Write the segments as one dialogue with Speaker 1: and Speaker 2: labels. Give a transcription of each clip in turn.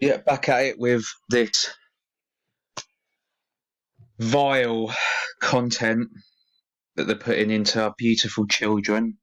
Speaker 1: Yeah, back at it with this vile content that they're putting into our beautiful children.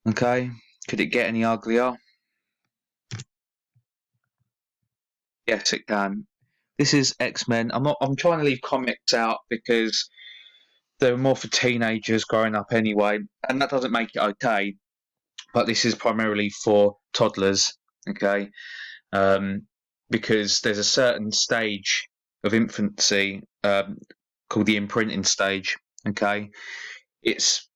Speaker 1: Okay, could it get any uglier? Yes, it can. This is X-Men. I'm trying to leave comics out because they're more for teenagers growing up anyway, and that doesn't make it okay. But this is primarily for toddlers. Okay, because there's a certain stage of infancy called the imprinting stage. Okay, it's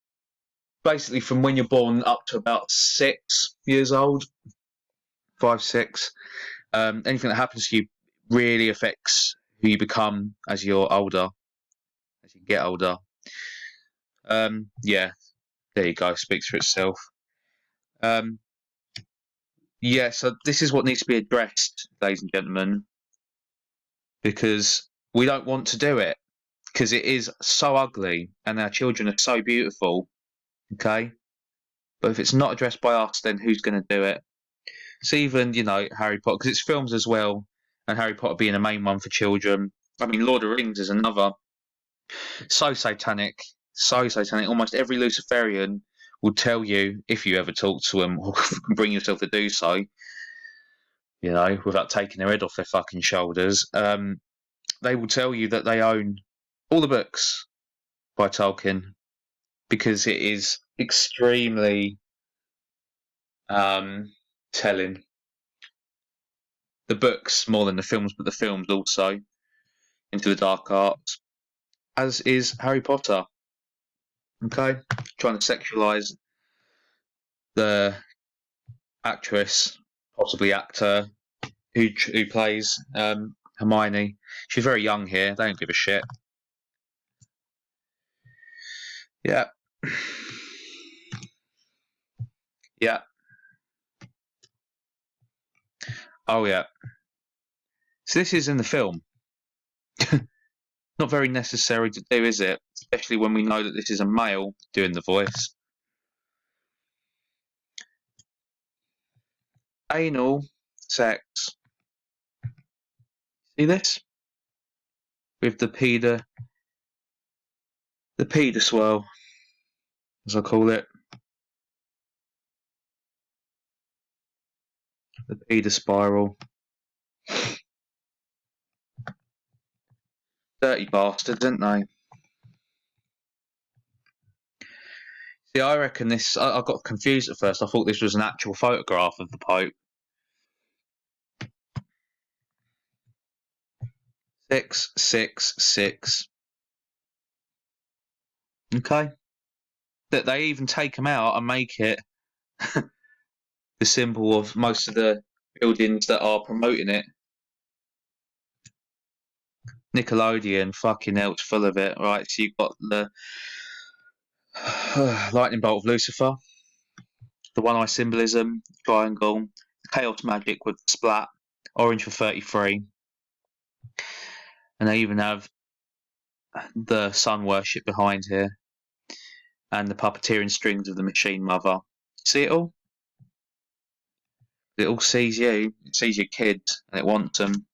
Speaker 1: basically from when you're born up to about 6 years old, 5, 6. Anything that happens to you really affects who you become as you're older, as you get older. Yeah, there you go. Speaks for itself. Um, yeah, so this is what needs to be addressed, ladies and gentlemen, because we don't want to do it because it is so ugly and our children are so beautiful. Okay, but if it's not addressed by us, then who's going to do it? It's even, Harry Potter, because it's films as well, and Harry Potter being a main one for children. I mean, Lord of the Rings is another. So satanic, so satanic. Almost every Luciferian will tell you, if you ever talk to them or can bring yourself to do so, without taking their head off their fucking shoulders, they will tell you that they own all the books by Tolkien because it is extremely telling. The books more than the films, but the films also into the dark arts, as is Harry Potter. Okay, trying to sexualize the actress, possibly actor, who plays Hermione. She's very young here. They don't give a shit. Yeah, yeah. Oh yeah. So this is in the film. Not very necessary to do, is it? Especially when we know that this is a male doing the voice. Anal sex. See this? With the pedo swirl, as I call it. The pedo spiral. Dirty bastards, didn't they? See, I reckon this. I got confused at first. I thought this was an actual photograph of the Pope. 666. Okay. That they even take them out and make it the symbol of most of the buildings that are promoting it. Nickelodeon, fucking hell, it's full of it. Right, so you've got the lightning bolt of Lucifer, the one eye symbolism, triangle, chaos magic with splat, orange for 33, and they even have the sun worship behind here, and the puppeteering strings of the machine mother. See it all? It all sees you, it sees your kids, and it wants them.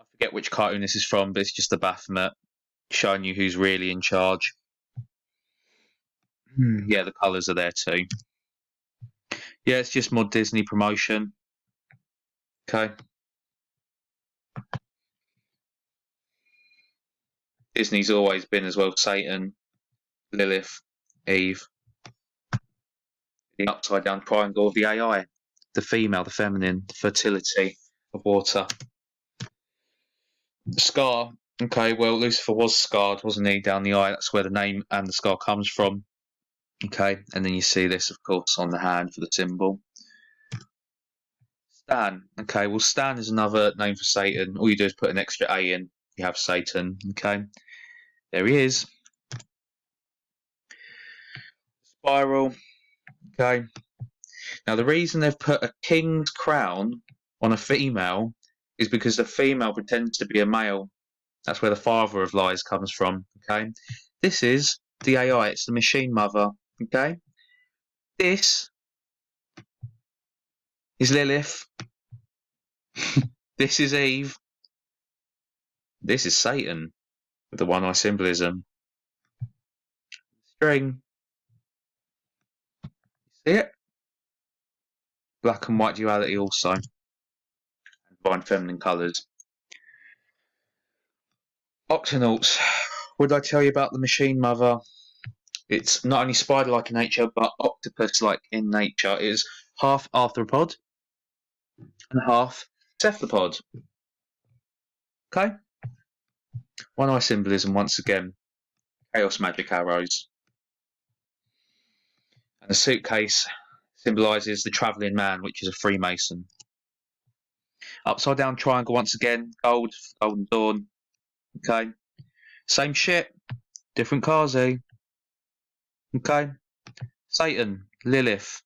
Speaker 1: I forget which cartoon this is from, but it's just the Baphomet showing you who's really in charge. Yeah, the colours are there too. Yeah, it's just more Disney promotion. Okay. Disney's always been as well Satan, Lilith, Eve, the upside down triangle of the AI, the female, the feminine, the fertility of water. The scar. Okay, well, Lucifer was scarred, wasn't he, down the eye? That's where the name and the scar comes from. Okay, and then you see this, of course, on the hand for the symbol. Stan. Okay, well, Stan is another name for Satan. All you do is put an extra A in, you have Satan. Okay, there he is. Spiral. Okay. Now, the reason they've put a king's crown on a female is because the female pretends to be a male. That's where the father of lies comes from. Okay, this is the AI. It's the machine mother. Okay, this is Lilith. This is Eve. This is Satan with the one-eye symbolism. String. See it? Black and white duality also. Divine feminine colours. Octonauts. What did I tell you about the machine mother? It's not only spider-like in nature, but octopus-like in nature. It is half arthropod and half cephalopod. Okay? One-eye symbolism once again. Chaos magic arrows. And the suitcase symbolises the travelling man, which is a Freemason. Upside down triangle once again. Gold, Golden Dawn. Okay? Same shit. Different Kazi. Okay? Satan, Lilith,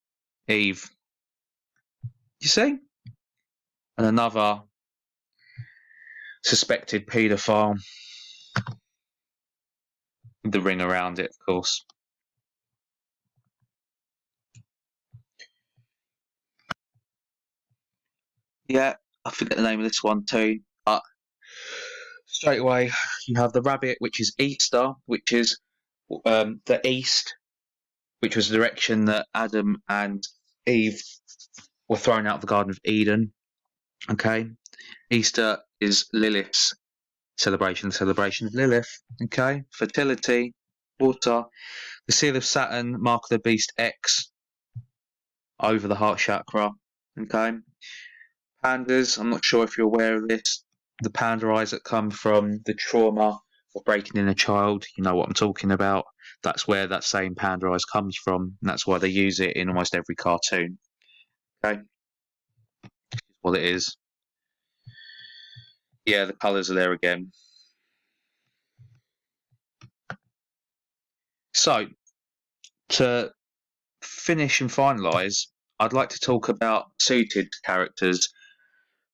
Speaker 1: Eve. You see? And another suspected paedophile. The ring around it, of course. Yeah, I forget the name of this one too. But straight away, you have the rabbit, which is Easter, which is the east, which was the direction that Adam and Eve were thrown out of the Garden of Eden. Okay, Easter is Lilith's celebration, the celebration of Lilith. Okay, fertility, water, the seal of Saturn, mark of the beast X over the heart chakra. Okay, pandas. I'm not sure if you're aware of this. The panda eyes that come from the trauma of breaking in a child. You know what I'm talking about. That's where that same panda eyes comes from. And that's why they use it in almost every cartoon. Okay, what it is. Yeah, the colours are there again. So, to finish and finalise, I'd like to talk about suited characters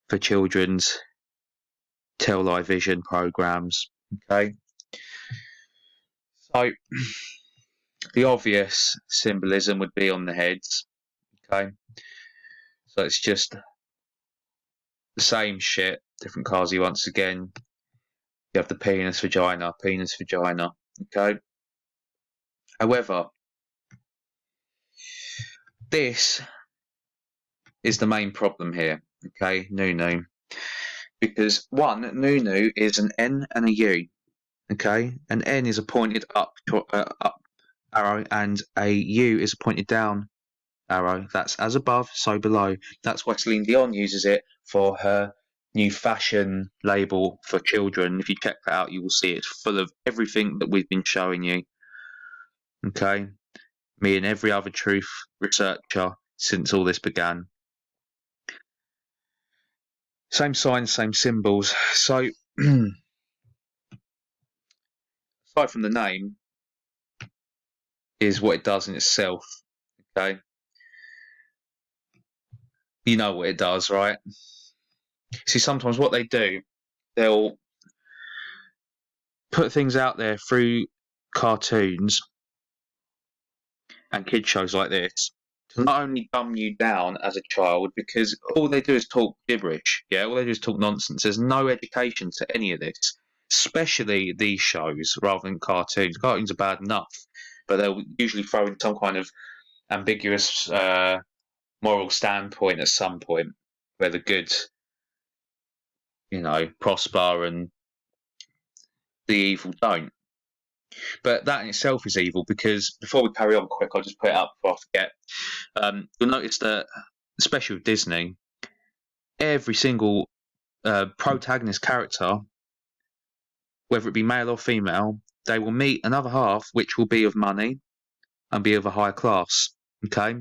Speaker 1: for children's Tell Live Vision programs. Okay, so the obvious symbolism would be on the heads. Okay, so it's just the same shit, different Kazi once again. You have the penis, vagina, penis, vagina. Okay. However, this is the main problem here. Okay, Nunu. Because one, Nunu is an N and a U. Okay, an N is a pointed up arrow, and a U is a pointed down arrow. That's as above, so below. That's why Celine Dion uses it for her new fashion label for children. If you check that out, you will see it's full of everything that we've been showing you. Okay, me and every other truth researcher since all this began. Same signs, same symbols. So, aside from the name, is what it does in itself. Okay, you know what it does, right? See, sometimes what they do, they'll put things out there through cartoons and kid shows like this to not only dumb you down as a child, because all they do is talk gibberish. Yeah, all they do is talk nonsense. There's no education to any of this, especially these shows rather than cartoons. Cartoons are bad enough, but they'll usually throw in some kind of ambiguous moral standpoint at some point where the good, prosper and the evil don't. But that in itself is evil, because before we carry on quick, I'll just put it up before I forget. You'll notice that, especially with Disney, every single protagonist character, whether it be male or female, they will meet another half which will be of money and be of a higher class. Okay?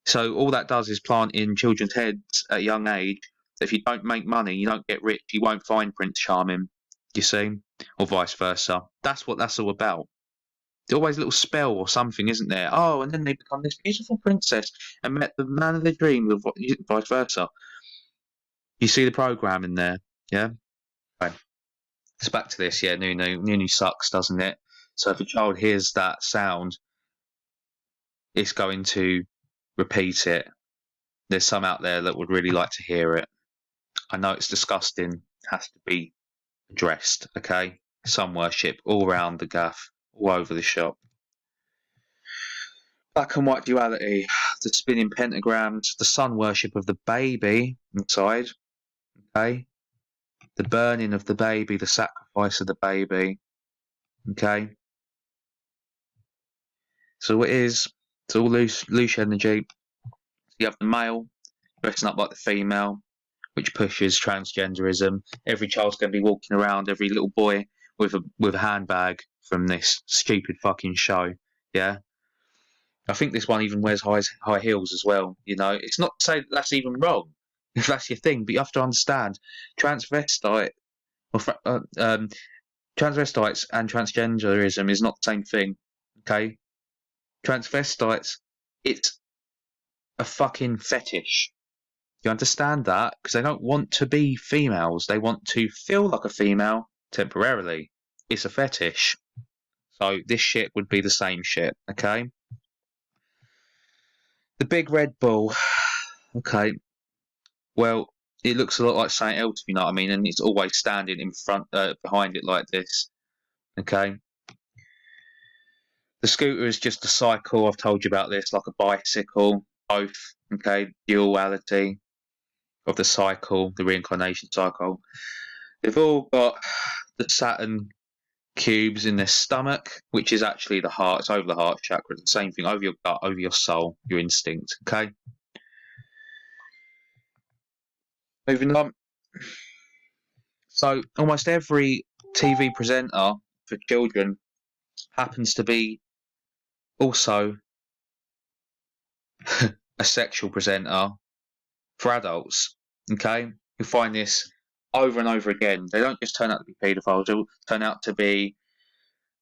Speaker 1: So all that does is plant in children's heads at a young age that if you don't make money, you don't get rich, you won't find Prince Charming, you see? Or vice versa. That's what that's all about. There's always a little spell or something, isn't there? Oh, and then they become this beautiful princess and met the man of their dream, or vice versa. You see the program in there, yeah? Right. So back to this, yeah, Nunu sucks, doesn't it? So if a child hears that sound, it's going to repeat it there's some out there that would really like to hear it. I know it's disgusting, has to be addressed, okay? Sun worship all around the gaff, all over the shop. Black and white duality, the spinning pentagrams, the sun worship of the baby inside, okay? The burning of the baby, the sacrifice of the baby, okay? So it's all loose energy. You have the male dressing up like the female, which pushes transgenderism. Every child's going to be walking around, every little boy with a handbag from this stupid fucking show. Yeah, I think this one even wears high heels as well. You know, it's not to say that that's even wrong if that's your thing, but you have to understand transvestite or transvestites and transgenderism is not the same thing. Okay, transvestites, it's a fucking fetish. You understand that? Because they don't want to be females. They want to feel like a female temporarily. It's a fetish. So this shit would be the same shit, okay? The big Red Bull. Okay. Well, it looks a lot like something else, you know what I mean? And it's always standing in front, behind it like this, okay? The scooter is just a cycle. I've told you about this, like a bicycle. Both, okay? Duality of the cycle, the reincarnation cycle. They've all got the Saturn cubes in their stomach, which is actually the heart. It's over the heart chakra. The same thing over your gut, over your soul, your instinct. Okay. Moving on. So almost every TV presenter for children happens to be also a sexual presenter for adults. Okay. You find this over and over again. They don't just turn out to be paedophiles, they'll turn out to be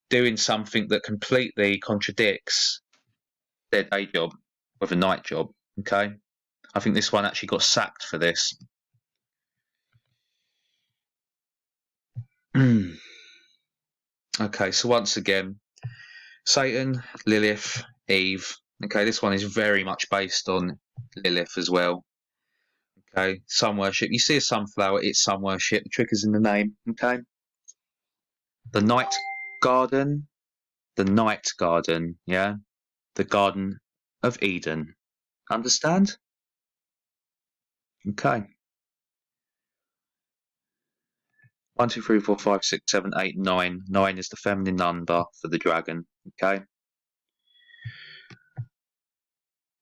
Speaker 1: doing something that completely contradicts their day job with a night job. Okay. I think this one actually got sacked for this. Okay, so once again, Satan, Lilith, Eve. Okay, this one is very much based on Lilith as well. Okay, sun worship. You see a sunflower, it's sun worship. The trick is in the name. Okay. The night garden. The night garden. Yeah. The Garden of Eden. Understand? Okay. 1, 2, 3, 4, 5, 6, 7, 8, 9. 9 is the feminine number for the dragon. Okay.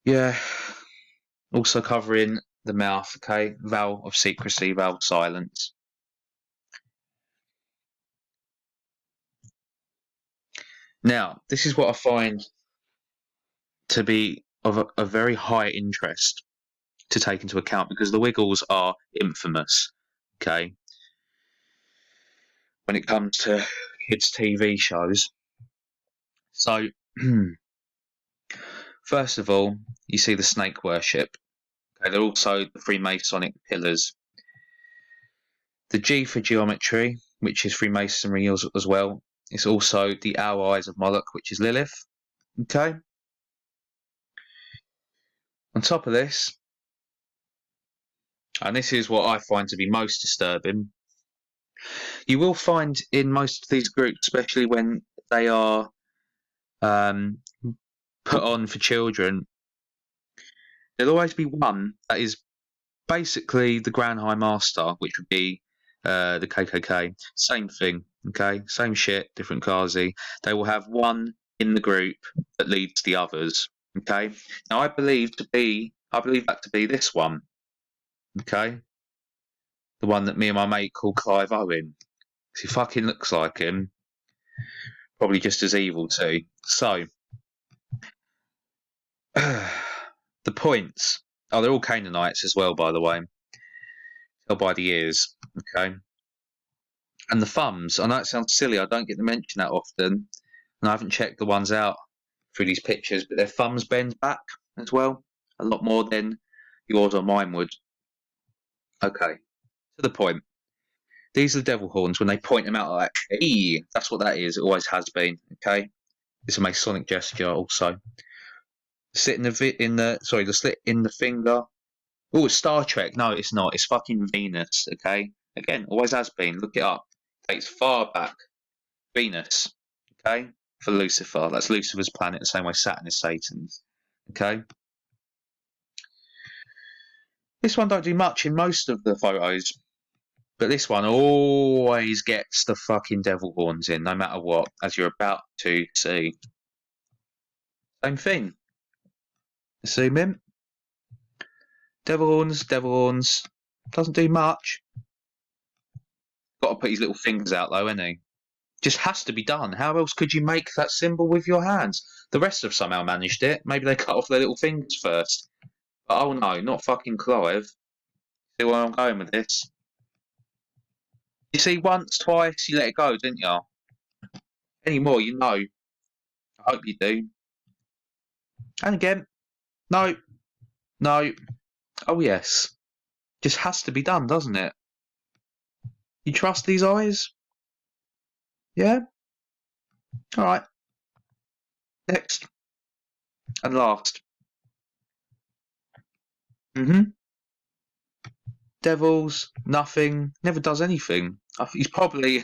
Speaker 1: Yeah. Also covering the mouth. Okay. Vow of secrecy, vow of silence. Now, this is what I find to be of a very high interest to take into account because the Wiggles are infamous. Okay. When it comes to kids' TV shows. So, first of all, you see the snake worship. Okay, they're also the Freemasonic pillars. The G for geometry, which is Freemasonry as well. It's also the owl eyes of Moloch, which is Lilith. Okay. On top of this, and this is what I find to be most disturbing, you will find in most of these groups, especially when they are put on for children, there'll always be one that is basically the Grand High Master, which would be the KKK. Same thing, okay? Same shit, different Kazi. They will have one in the group that leads the others, okay? Now, I believe that to be this one, okay? The one that me and my mate call Clive Owen. He fucking looks like him. Probably just as evil too. So, the points. Oh, they're all Canaanites as well, by the way. Tell by the ears, okay? And the thumbs. I know it sounds silly. I don't get to mention that often, and I haven't checked the ones out through these pictures, but their thumbs bend back as well, a lot more than yours or mine would. Okay, to the point. These are the devil horns. When they point them out like, hey, that's what that is. It always has been. Okay, it's a Masonic gesture. Also, the slit in the finger Oh, it's Star Trek. No, it's not. It's fucking Venus. Okay. Again, always has been. Look it up. Dates far back. Venus. Okay. For Lucifer. That's Lucifer's planet, the same way Saturn is Satan's. Okay. This one don't do much in most of the photos, but this one always gets the fucking devil horns in, no matter what, as you're about to see. Same thing. Zoom in. Devil horns. Doesn't do much. Got to put his little fingers out though, ain't he? Just has to be done. How else could you make that symbol with your hands? The rest have somehow managed it. Maybe they cut off their little fingers first. But oh no, not fucking Clive. See where I'm going with this? You see, once, twice, you let it go, didn't you? Any more, you know. I hope you do. And again, no, no. Oh yes. Just has to be done, doesn't it? You trust these eyes? Yeah? Alright. Next. And last. Devils, nothing, never does anything. He's probably,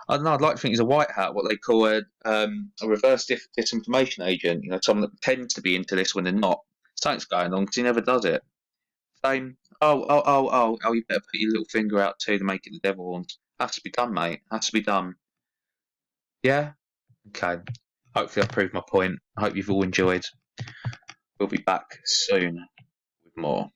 Speaker 1: I don't know, I'd like to think he's a white hat, what they call a reverse disinformation agent. You know, someone that pretends to be into this when they're not. Something's going on because he never does it. Same. Oh, you better put your little finger out too to make it the devil horns. Has to be done, mate. Has to be done. Yeah? Okay. Hopefully I've proved my point. I hope you've all enjoyed. We'll be back soon with more.